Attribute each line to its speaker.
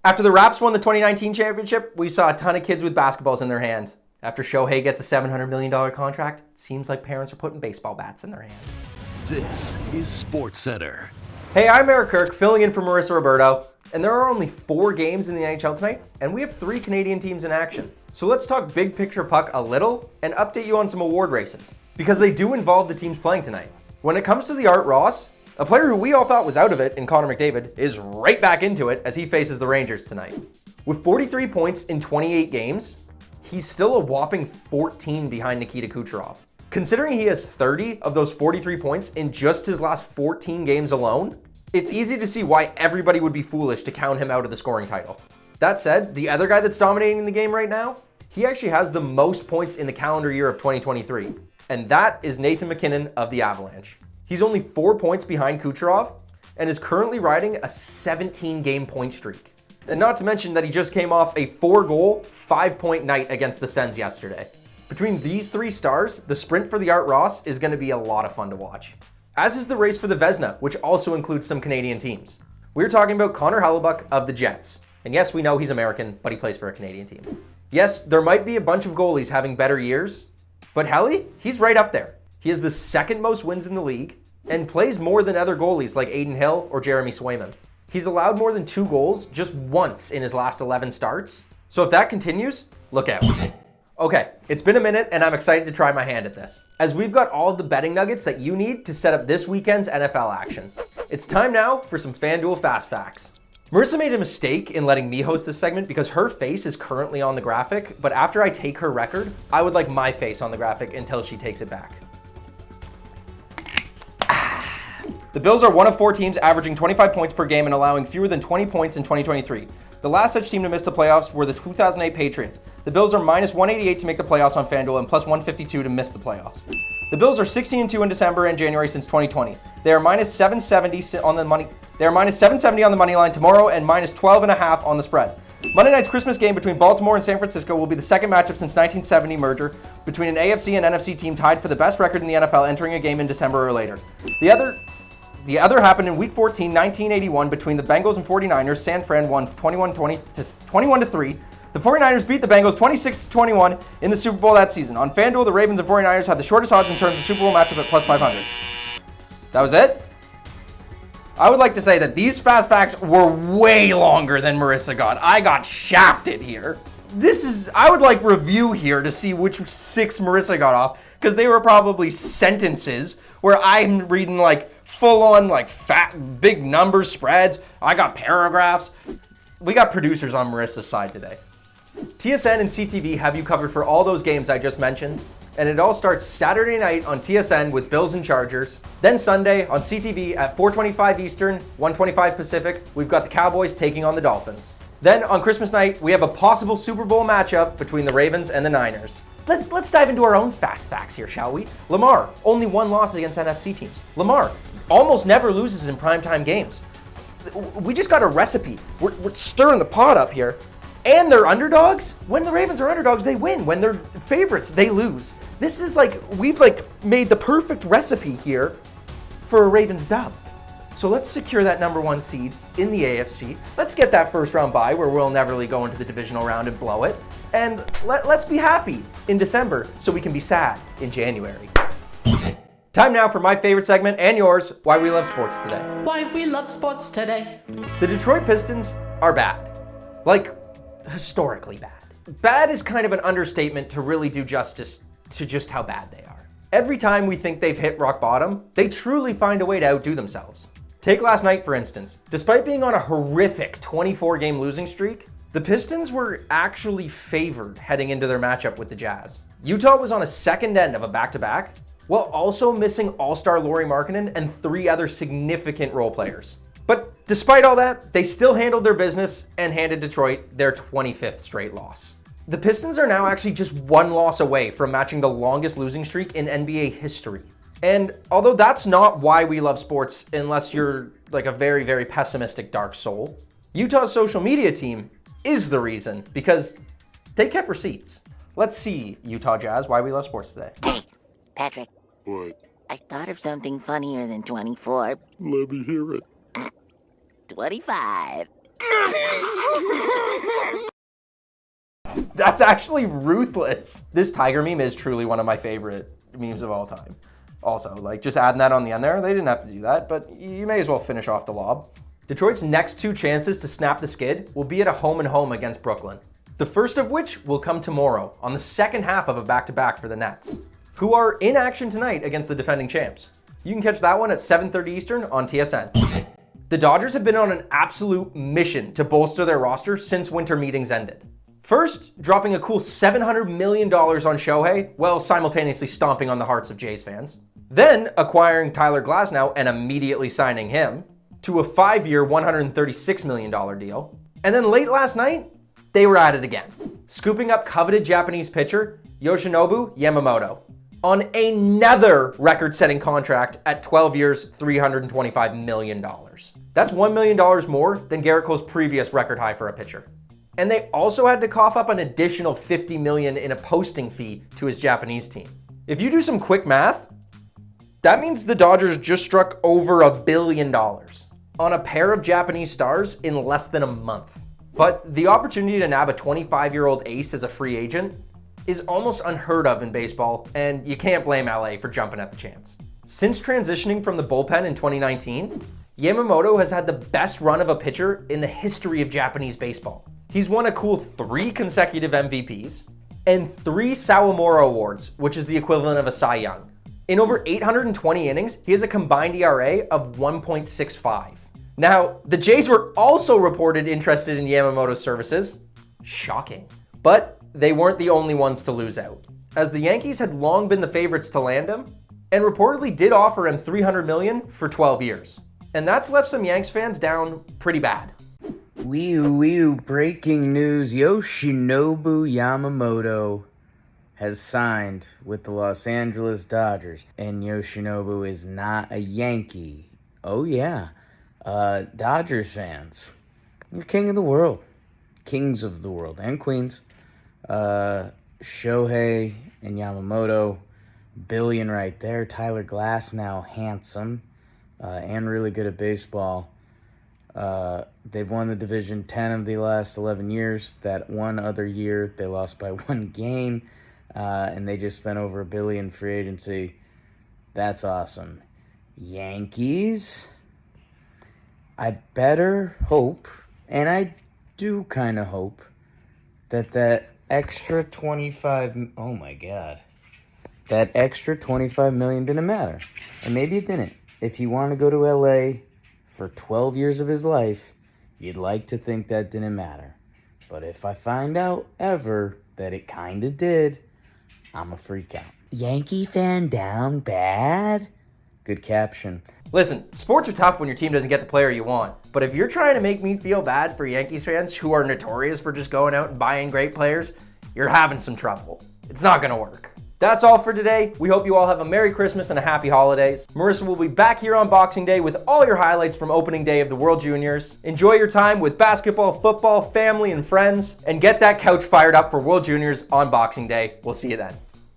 Speaker 1: After the Raps won the 2019 championship, we saw a ton of kids with basketballs in their hand. After Shohei gets a $700 million contract, it seems like parents are putting baseball bats in their hand.
Speaker 2: This is Sportscentre.
Speaker 1: Hey, I'm Eric Kirk, filling in for Marissa Roberto, and there are only 4 games in the NHL tonight, and we have 3 Canadian teams in action. So let's talk big picture puck a little and update you on some award races, because they do involve the teams playing tonight. When it comes to the Art Ross, a player who we all thought was out of it in Connor McDavid is right back into it as he faces the Rangers tonight. With 43 points in 28 games, he's still a whopping 14 behind Nikita Kucherov. Considering he has 30 of those 43 points in just his last 14 games alone, it's easy to see why everybody would be foolish to count him out of the scoring title. That said, the other guy that's dominating the game right now, he actually has the most points in the calendar year of 2023, and that is Nathan MacKinnon of the Avalanche. He's only 4 points behind Kucherov and is currently riding a 17-game point streak. And not to mention that he just came off a 4-goal, 5-point night against the Sens yesterday. Between these 3 stars, the sprint for the Art Ross is going to be a lot of fun to watch. As is the race for the Vezina, which also includes some Canadian teams. We're talking about Connor Hellebuyck of the Jets. And yes, we know he's American, but he plays for a Canadian team. Yes, there might be a bunch of goalies having better years, but Helly, he's right up there. He has the 2nd most wins in the league and plays more than other goalies like Aiden Hill or Jeremy Swayman. He's allowed more than 2 goals just once in his last 11 starts. So if that continues, look out. Okay, it's been a minute and I'm excited to try my hand at this, as we've got all of the betting nuggets that you need to set up this weekend's NFL action. It's time now for some FanDuel Fast Facts. Marissa made a mistake in letting me host this segment because her face is currently on the graphic, but after I take her record, I would like my face on the graphic until she takes it back. The Bills are one of 4 teams averaging 25 points per game and allowing fewer than 20 points in 2023. The last such team to miss the playoffs were the 2008 Patriots. The Bills are minus 188 to make the playoffs on FanDuel and plus 152 to miss the playoffs. The Bills are 16-2 in December and January since 2020. They are minus 770 on the money. They are minus 770 on the money line tomorrow and minus 12.5 on the spread. Monday night's Christmas game between Baltimore and San Francisco will be the second matchup since 1970 merger between an AFC and NFC team tied for the best record in the NFL entering a game in December or later. The other happened in Week 14, 1981, between the Bengals and 49ers. San Fran won 21-3. The 49ers beat the Bengals 26-21 in the Super Bowl that season. On FanDuel, the Ravens and 49ers had the shortest odds in terms of Super Bowl matchup at plus 500. That was it? I would like to say that these fast facts were way longer than Marissa got. I got shafted here. I would like review here to see which 6 Marissa got off, because they were probably sentences where I'm reading like full-on like fat, big numbers, spreads. I got paragraphs. We got producers on Marissa's side today. TSN and CTV have you covered for all those games I just mentioned, and it all starts Saturday night on TSN with Bills and Chargers. Then Sunday on CTV at 4:25 Eastern, 1:25 Pacific, we've got the Cowboys taking on the Dolphins. Then on Christmas night, we have a possible Super Bowl matchup between the Ravens and the Niners. Let's dive into our own fast facts here, shall we? Lamar, only 1 loss against NFC teams. Lamar almost never loses in primetime games. We just got a recipe. We're stirring the pot up here. And they're underdogs. When the Ravens are underdogs, they win. When they're favorites, they lose. This is we've made the perfect recipe here for a Ravens dub. So let's secure that number 1 seed in the AFC. Let's get that first round bye where we'll never really go into the divisional round and blow it. And let's be happy in December so we can be sad in January. Time now for my favorite segment and yours, Why We Love Sports Today.
Speaker 3: Why we love sports today.
Speaker 1: The Detroit Pistons are bad. Historically bad. Bad is kind of an understatement to really do justice to just how bad they are. Every time we think they've hit rock bottom, they truly find a way to outdo themselves. Take last night, for instance. Despite being on a horrific 24-game losing streak, the Pistons were actually favored heading into their matchup with the Jazz. Utah was on a second end of a back-to-back, while also missing all-star Lauri Markkanen and 3 other significant role players. But despite all that, they still handled their business and handed Detroit their 25th straight loss. The Pistons are now actually just 1 loss away from matching the longest losing streak in NBA history. And although that's not why we love sports, unless you're like a very, very pessimistic dark soul, Utah's social media team is the reason, because they kept receipts. Let's see, Utah Jazz, why we love sports today.
Speaker 4: Hey, Patrick.
Speaker 5: What?
Speaker 4: I thought of something funnier than 24.
Speaker 5: Let me hear it.
Speaker 4: 25.
Speaker 1: That's actually ruthless. This tiger meme is truly one of my favorite memes of all time. Also, like, just adding that on the end there, they didn't have to do that, but you may as well finish off the lob. Detroit's next 2 chances to snap the skid will be at a home and home against Brooklyn. The first of which will come tomorrow on the second half of a back-to-back for the Nets, who are in action tonight against the defending champs. You can catch that one at 7:30 Eastern on TSN. The Dodgers have been on an absolute mission to bolster their roster since winter meetings ended. First, dropping a cool $700 million on Shohei, while simultaneously stomping on the hearts of Jays fans. Then, acquiring Tyler Glasnow and immediately signing him to a 5-year, $136 million deal. And then late last night, they were at it again, scooping up coveted Japanese pitcher Yoshinobu Yamamoto on another record-setting contract at 12 years, $325 million. That's $1 million more than Garrett Cole's previous record high for a pitcher. And they also had to cough up an additional $50 million in a posting fee to his Japanese team. If you do some quick math, that means the Dodgers just struck over $1 billion on a pair of Japanese stars in less than a month. But the opportunity to nab a 25-year-old ace as a free agent is almost unheard of in baseball, and you can't blame LA for jumping at the chance. Since transitioning from the bullpen in 2019, Yamamoto has had the best run of a pitcher in the history of Japanese baseball. He's won a cool 3 consecutive MVPs and 3 Sawamura Awards, which is the equivalent of a Cy Young. In over 820 innings, he has a combined ERA of 1.65. Now, the Jays were also reported interested in Yamamoto's services. Shocking. But they weren't the only ones to lose out, as the Yankees had long been the favorites to land him and reportedly did offer him $300 million for 12 years. And that's left some Yanks fans down pretty bad.
Speaker 5: Breaking news. Yoshinobu Yamamoto has signed with the Los Angeles Dodgers. And Yoshinobu is not a Yankee. Oh yeah. Dodgers fans, you're king of the world. Kings of the world and queens. Shohei and Yamamoto, billion right there. Tyler Glasnow, handsome and really good at baseball. They've won the division 10 of the last 11 years. That one other year, they lost by 1 game, and they just spent over $1 billion free agency. That's awesome. Yankees, I better hope, and I do kind of hope, that extra 25, oh my God, that extra 25 million didn't matter. And maybe it didn't. If he wanted to go to LA for 12 years of his life, you'd like to think that didn't matter. But if I find out ever that it kind of did, I'm a freak out. Yankee fan down bad? Good caption.
Speaker 1: Listen, sports are tough when your team doesn't get the player you want. But if you're trying to make me feel bad for Yankees fans who are notorious for just going out and buying great players, you're having some trouble. It's not gonna work. That's all for today. We hope you all have a Merry Christmas and a Happy Holidays. Marissa will be back here on Boxing Day with all your highlights from opening day of the World Juniors. Enjoy your time with basketball, football, family, and friends, and get that couch fired up for World Juniors on Boxing Day. We'll see you then.